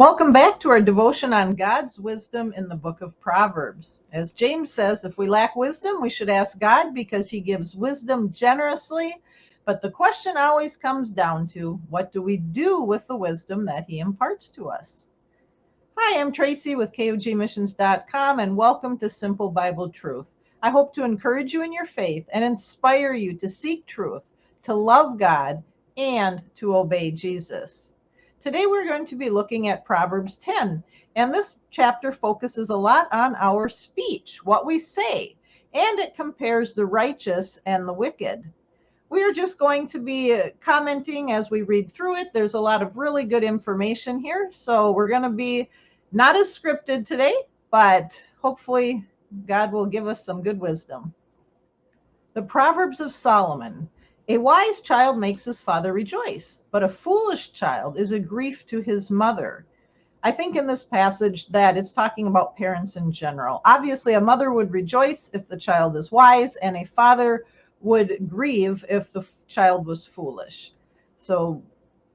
Welcome back to our devotion on God's wisdom in the book of Proverbs. As James says, if we lack wisdom, we should ask God because he gives wisdom generously. But the question always comes down to, what do we do with the wisdom that he imparts to us? Hi, I'm Tracy with KOGmissions.com, and welcome to Simple Bible Truth. I hope to encourage you in your faith and inspire you to seek truth, to love God, and to obey Jesus. Today we're going to be looking at Proverbs 10, and this chapter focuses a lot on our speech, what we say, and it compares the righteous and the wicked. We are just going to be commenting as we read through it. There's a lot of really good information here, so we're going to be not as scripted today, but hopefully God will give us some good wisdom. The Proverbs of Solomon. A wise child makes his father rejoice, but a foolish child is a grief to his mother. I think in this passage that it's talking about parents in general. Obviously, a mother would rejoice if the child is wise, and a father would grieve if the child was foolish. So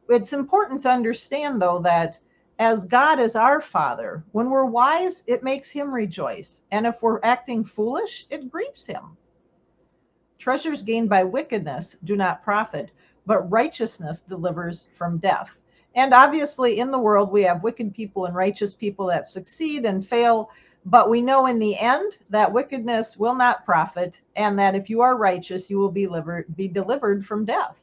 it's important to understand, though, that as God is our Father, when we're wise, it makes him rejoice. And if we're acting foolish, it grieves him. Treasures gained by wickedness do not profit, but righteousness delivers from death. And obviously, in the world, we have wicked people and righteous people that succeed and fail. But we know in the end that wickedness will not profit, and that if you are righteous, you will be delivered from death.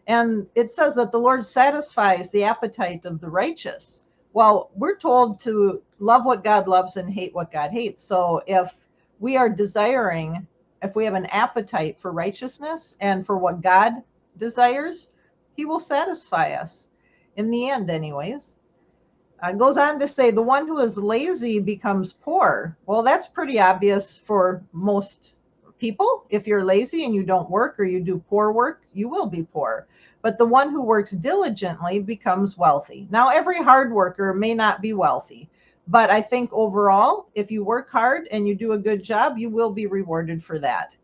And it says that the Lord satisfies the appetite of the righteous. Well, we're told to love what God loves and hate what God hates. So if we are desiring, if we have an appetite for righteousness and for what God desires, he will satisfy us in the end anyways. It goes on to say, the one who is lazy becomes poor. Well, that's pretty obvious for most people. If you're lazy and you don't work or you do poor work, you will be poor. But the one who works diligently becomes wealthy. Now, every hard worker may not be wealthy, but I think overall, if you work hard and you do a good job, you will be rewarded for that.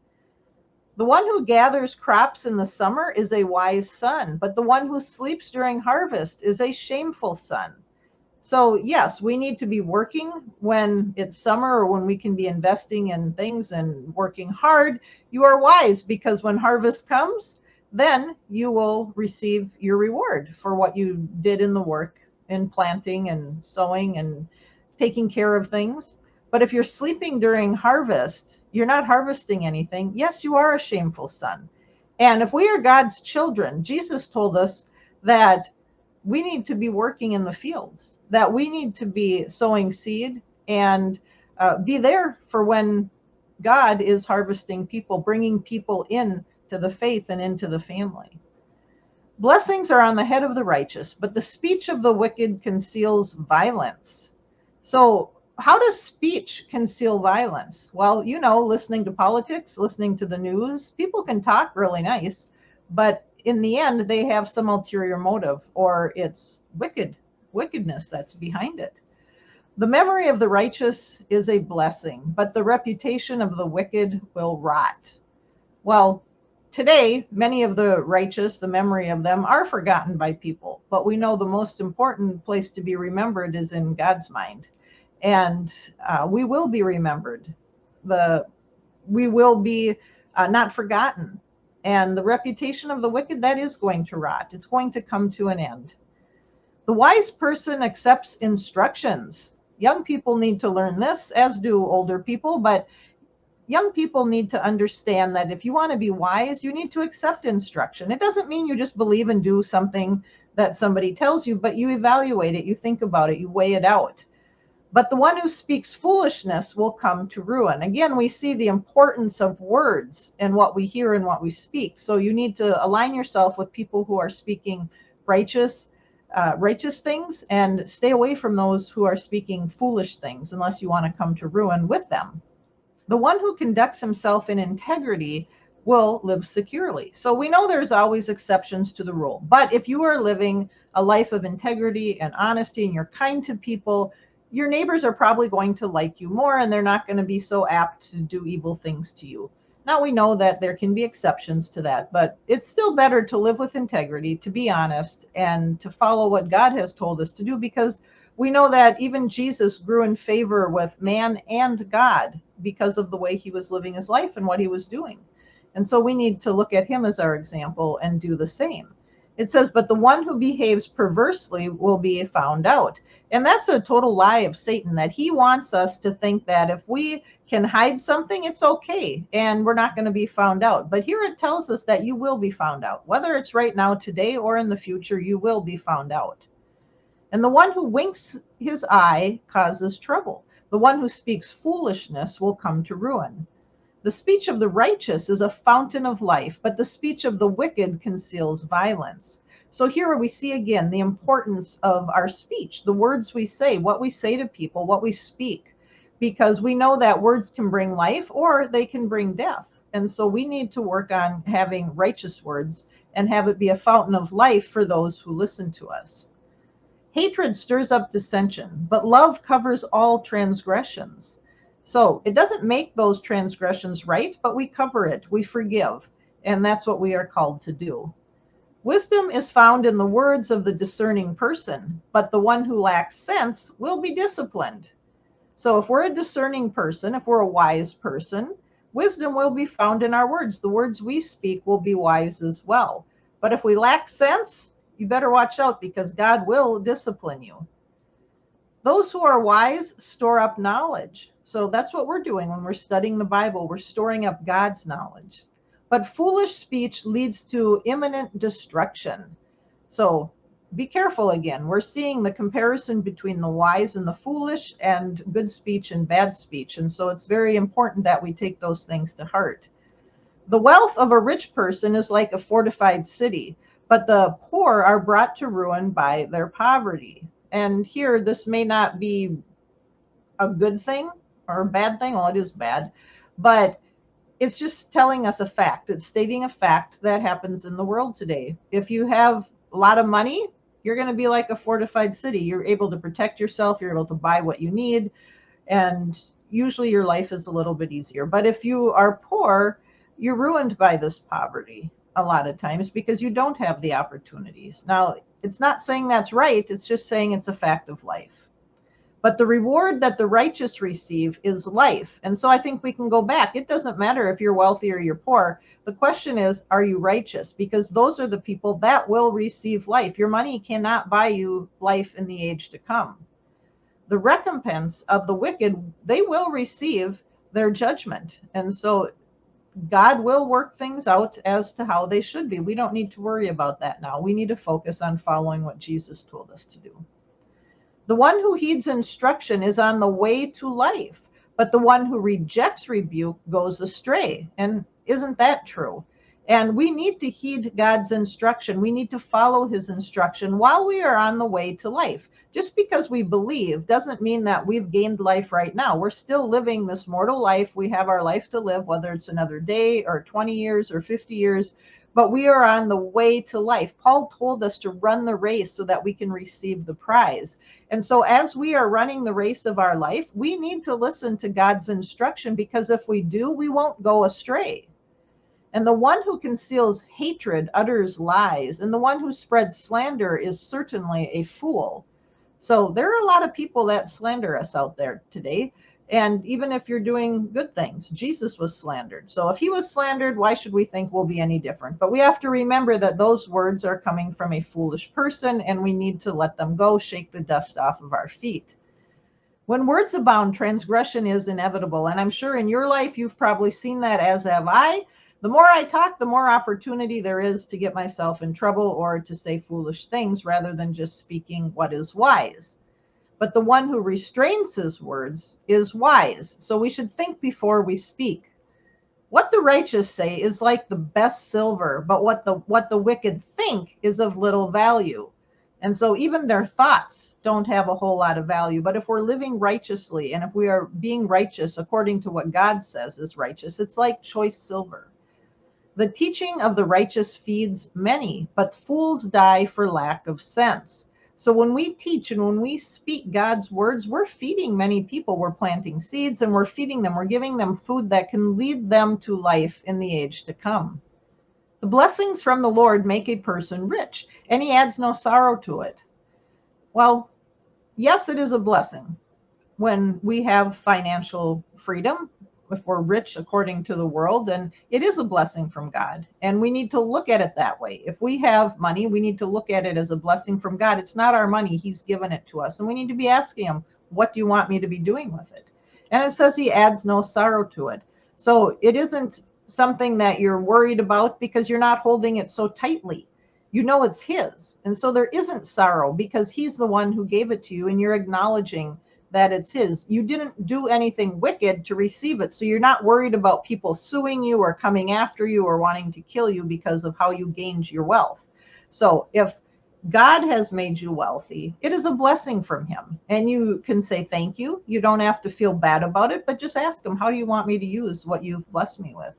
The one who gathers crops in the summer is a wise son, but the one who sleeps during harvest is a shameful son. So yes, we need to be working when it's summer or when we can be investing in things and working hard. You are wise because when harvest comes, then you will receive your reward for what you did in the work in planting and sowing and taking care of things. But if you're sleeping during harvest, you're not harvesting anything. Yes, you are a shameful son. And if we are God's children, Jesus told us that we need to be working in the fields, that we need to be sowing seed and be there for when God is harvesting people, bringing people in to the faith and into the family. Blessings are on the head of the righteous, but the speech of the wicked conceals violence. So how does speech conceal violence? Well, listening to politics, listening to the news, people can talk really nice, but in the end, they have some ulterior motive, or it's wickedness that's behind it. The memory of the righteous is a blessing, but the reputation of the wicked will rot. Well, today, many of the righteous, the memory of them are forgotten by people, but we know the most important place to be remembered is in God's mind. And we will be remembered. We will be not forgotten. And the reputation of the wicked, that is going to rot. It's going to come to an end. The wise person accepts instructions. Young people need to learn this, as do older people, but young people need to understand that if you want to be wise, you need to accept instruction. It doesn't mean you just believe and do something that somebody tells you, but you evaluate it, you think about it, you weigh it out. But the one who speaks foolishness will come to ruin. Again, we see the importance of words and what we hear and what we speak. So you need to align yourself with people who are speaking righteous things, and stay away from those who are speaking foolish things unless you want to come to ruin with them. The one who conducts himself in integrity will live securely. So we know there's always exceptions to the rule. But if you are living a life of integrity and honesty and you're kind to people, your neighbors are probably going to like you more, and they're not going to be so apt to do evil things to you. Now, we know that there can be exceptions to that, but it's still better to live with integrity, to be honest, and to follow what God has told us to do, because We know that even Jesus grew in favor with man and God because of the way he was living his life and what he was doing. And so we need to look at him as our example and do the same. It says, but the one who behaves perversely will be found out. And that's a total lie of Satan, that he wants us to think that if we can hide something, it's okay, and we're not going to be found out. But here it tells us that you will be found out. Whether it's right now, today, or in the future, you will be found out. And the one who winks his eye causes trouble. The one who speaks foolishness will come to ruin. The speech of the righteous is a fountain of life, but the speech of the wicked conceals violence. So here we see again the importance of our speech, the words we say, what we say to people, what we speak, because we know that words can bring life or they can bring death. And so we need to work on having righteous words and have it be a fountain of life for those who listen to us. Hatred stirs up dissension, but love covers all transgressions. So it doesn't make those transgressions right, but we cover it, we forgive, and that's what we are called to do. Wisdom is found in the words of the discerning person, but the one who lacks sense will be disciplined. So if we're a discerning person, if we're a wise person, wisdom will be found in our words. The words we speak will be wise as well. But if we lack sense, you better watch out, because God will discipline you. Those who are wise store up knowledge. So that's what we're doing when we're studying the Bible. We're storing up God's knowledge. But foolish speech leads to imminent destruction. So be careful again. We're seeing the comparison between the wise and the foolish, and good speech and bad speech. And so it's very important that we take those things to heart. The wealth of a rich person is like a fortified city, but the poor are brought to ruin by their poverty. And here, this may not be a good thing or a bad thing. Well, it is bad, but it's just telling us a fact. It's stating a fact that happens in the world today. If you have a lot of money, you're going to be like a fortified city. You're able to protect yourself. You're able to buy what you need. And usually your life is a little bit easier. But if you are poor, you're ruined by this poverty a lot of times because you don't have the opportunities. Now, it's not saying that's right. It's just saying it's a fact of life. But the reward that the righteous receive is life. And so I think we can go back. It doesn't matter if you're wealthy or you're poor. The question is, are you righteous? Because those are the people that will receive life. Your money cannot buy you life in the age to come. The recompense of the wicked, they will receive their judgment. And so God will work things out as to how they should be. We don't need to worry about that now. We need to focus on following what Jesus told us to do. The one who heeds instruction is on the way to life, but the one who rejects rebuke goes astray. And isn't that true? And we need to heed God's instruction. We need to follow his instruction while we are on the way to life. Just because we believe doesn't mean that we've gained life right now. We're still living this mortal life. We have our life to live, whether it's another day or 20 years or 50 years, but we are on the way to life. Paul told us to run the race so that we can receive the prize. And so as we are running the race of our life, we need to listen to God's instruction, because if we do, we won't go astray. And the one who conceals hatred utters lies, and the one who spreads slander is certainly a fool. So there are a lot of people that slander us out there today. And even if you're doing good things, Jesus was slandered. So if he was slandered, why should we think we'll be any different? But we have to remember that those words are coming from a foolish person, and we need to let them go, shake the dust off of our feet. When words abound, transgression is inevitable. And I'm sure in your life, you've probably seen that, as have I. The more I talk, the more opportunity there is to get myself in trouble or to say foolish things rather than just speaking what is wise. But the one who restrains his words is wise. So we should think before we speak. What the righteous say is like the best silver, but what the wicked think is of little value. And so even their thoughts don't have a whole lot of value. But if we're living righteously, and if we are being righteous according to what God says is righteous, it's like choice silver. The teaching of the righteous feeds many, but fools die for lack of sense. So when we teach and when we speak God's words, we're feeding many people. We're planting seeds and we're feeding them. We're giving them food that can lead them to life in the age to come. The blessings from the Lord make a person rich, and he adds no sorrow to it. Well, yes, it is a blessing when we have financial freedom, if we're rich according to the world, and it is a blessing from God. And we need to look at it that way. If we have money, we need to look at it as a blessing from God. It's not our money. He's given it to us. And we need to be asking him, what do you want me to be doing with it? And it says he adds no sorrow to it. So it isn't something that you're worried about because you're not holding it so tightly. You know it's his. And so there isn't sorrow because he's the one who gave it to you, and you're acknowledging that it's his. You didn't do anything wicked to receive it. So you're not worried about people suing you or coming after you or wanting to kill you because of how you gained your wealth. So if God has made you wealthy, it is a blessing from him. And you can say thank you. You don't have to feel bad about it, but just ask him, how do you want me to use what you've blessed me with?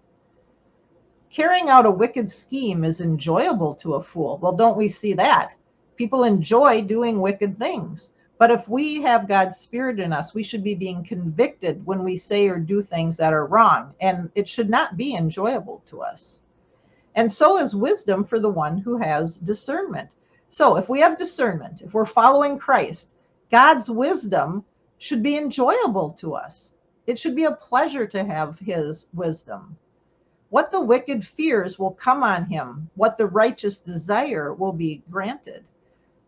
Carrying out a wicked scheme is enjoyable to a fool. Well, don't we see that? People enjoy doing wicked things. But if we have God's Spirit in us, we should be being convicted when we say or do things that are wrong. And it should not be enjoyable to us. And so is wisdom for the one who has discernment. So if we have discernment, if we're following Christ, God's wisdom should be enjoyable to us. It should be a pleasure to have his wisdom. What the wicked fears will come on him. What the righteous desire will be granted.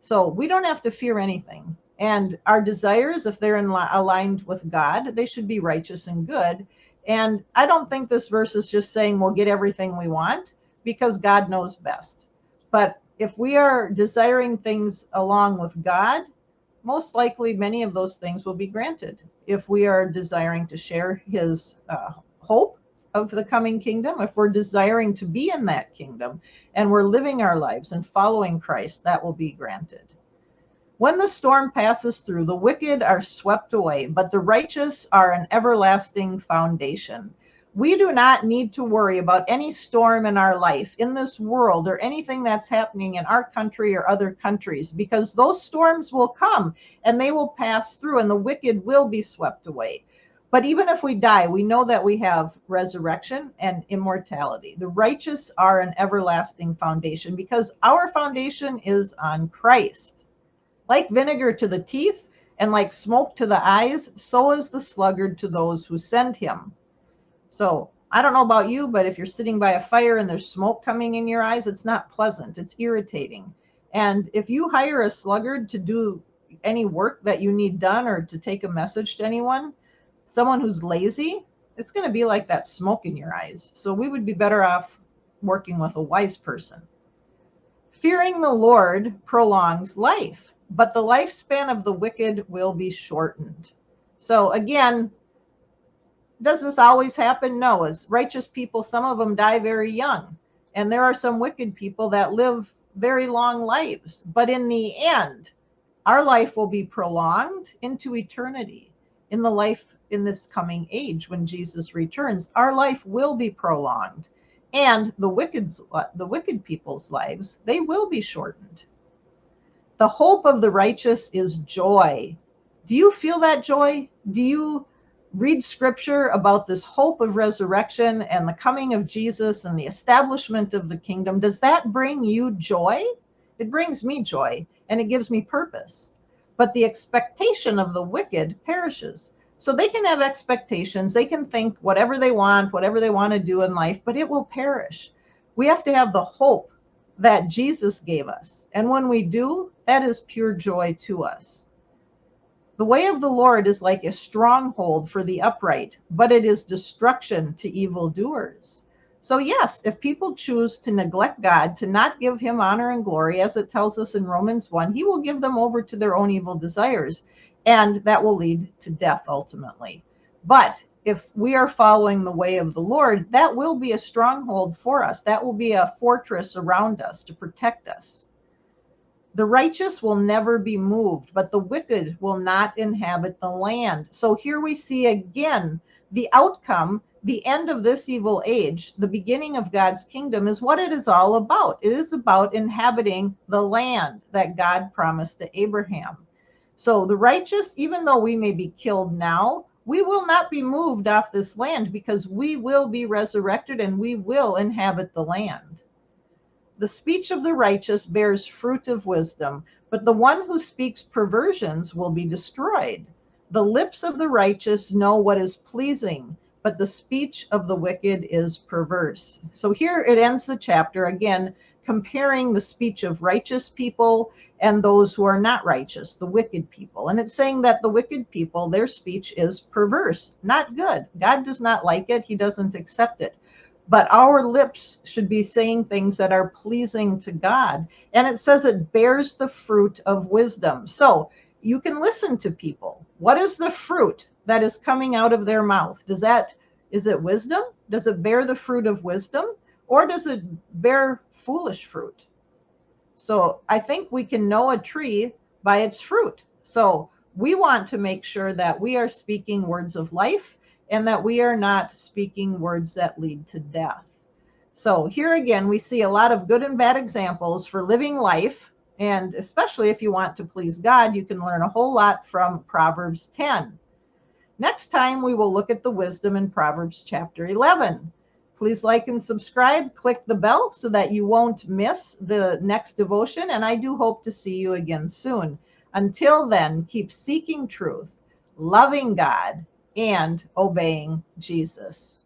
So we don't have to fear anything. And our desires, if they're aligned with God, they should be righteous and good. And I don't think this verse is just saying we'll get everything we want, because God knows best. But if we are desiring things along with God, most likely many of those things will be granted. If we are desiring to share his hope of the coming kingdom, if we're desiring to be in that kingdom and we're living our lives and following Christ, that will be granted. When the storm passes through, the wicked are swept away, but the righteous are an everlasting foundation. We do not need to worry about any storm in our life, in this world, or anything that's happening in our country or other countries, because those storms will come and they will pass through and the wicked will be swept away. But even if we die, we know that we have resurrection and immortality. The righteous are an everlasting foundation because our foundation is on Christ. Like vinegar to the teeth and like smoke to the eyes, so is the sluggard to those who send him. So I don't know about you, but if you're sitting by a fire and there's smoke coming in your eyes, it's not pleasant. It's irritating. And if you hire a sluggard to do any work that you need done or to take a message to anyone, someone who's lazy, it's going to be like that smoke in your eyes. So we would be better off working with a wise person. Fearing the Lord prolongs life, but the lifespan of the wicked will be shortened. So again, does this always happen? No. As righteous people, some of them die very young. And there are some wicked people that live very long lives. But in the end, our life will be prolonged into eternity. In the life in this coming age, when Jesus returns, our life will be prolonged. And the wicked people's lives, they will be shortened. The hope of the righteous is joy. Do you feel that joy? Do you read scripture about this hope of resurrection and the coming of Jesus and the establishment of the kingdom? Does that bring you joy? It brings me joy and it gives me purpose. But the expectation of the wicked perishes. So they can have expectations. They can think whatever they want to do in life, but it will perish. We have to have the hope that Jesus gave us. And when we do, that is pure joy to us. The way of the Lord is like a stronghold for the upright, but it is destruction to evildoers. So yes, if people choose to neglect God, to not give him honor and glory, as it tells us in Romans 1, he will give them over to their own evil desires, and that will lead to death ultimately. But if we are following the way of the Lord, that will be a stronghold for us. That will be a fortress around us to protect us. The righteous will never be moved, but the wicked will not inhabit the land. So here we see again the outcome, the end of this evil age, the beginning of God's kingdom is what it is all about. It is about inhabiting the land that God promised to Abraham. So the righteous, even though we may be killed now, we will not be moved off this land because we will be resurrected and we will inhabit the land. The speech of the righteous bears fruit of wisdom, but the one who speaks perversions will be destroyed. The lips of the righteous know what is pleasing, but the speech of the wicked is perverse. So here it ends the chapter again, comparing the speech of righteous people and those who are not righteous, the wicked people. And it's saying that the wicked people, their speech is perverse, not good. God does not like it, He doesn't accept it. But our lips should be saying things that are pleasing to God. And it says it bears the fruit of wisdom. So you can listen to people. What is the fruit that is coming out of their mouth? Is it wisdom? Does it bear the fruit of wisdom? Or does it bear foolish fruit? So I think we can know a tree by its fruit. So we want to make sure that we are speaking words of life and that we are not speaking words that lead to death. So here again, we see a lot of good and bad examples for living life. And especially if you want to please God, you can learn a whole lot from Proverbs 10. Next time, we will look at the wisdom in Proverbs chapter 11. Please like and subscribe. Click the bell so that you won't miss the next devotion. And I do hope to see you again soon. Until then, keep seeking truth, loving God, and obeying Jesus.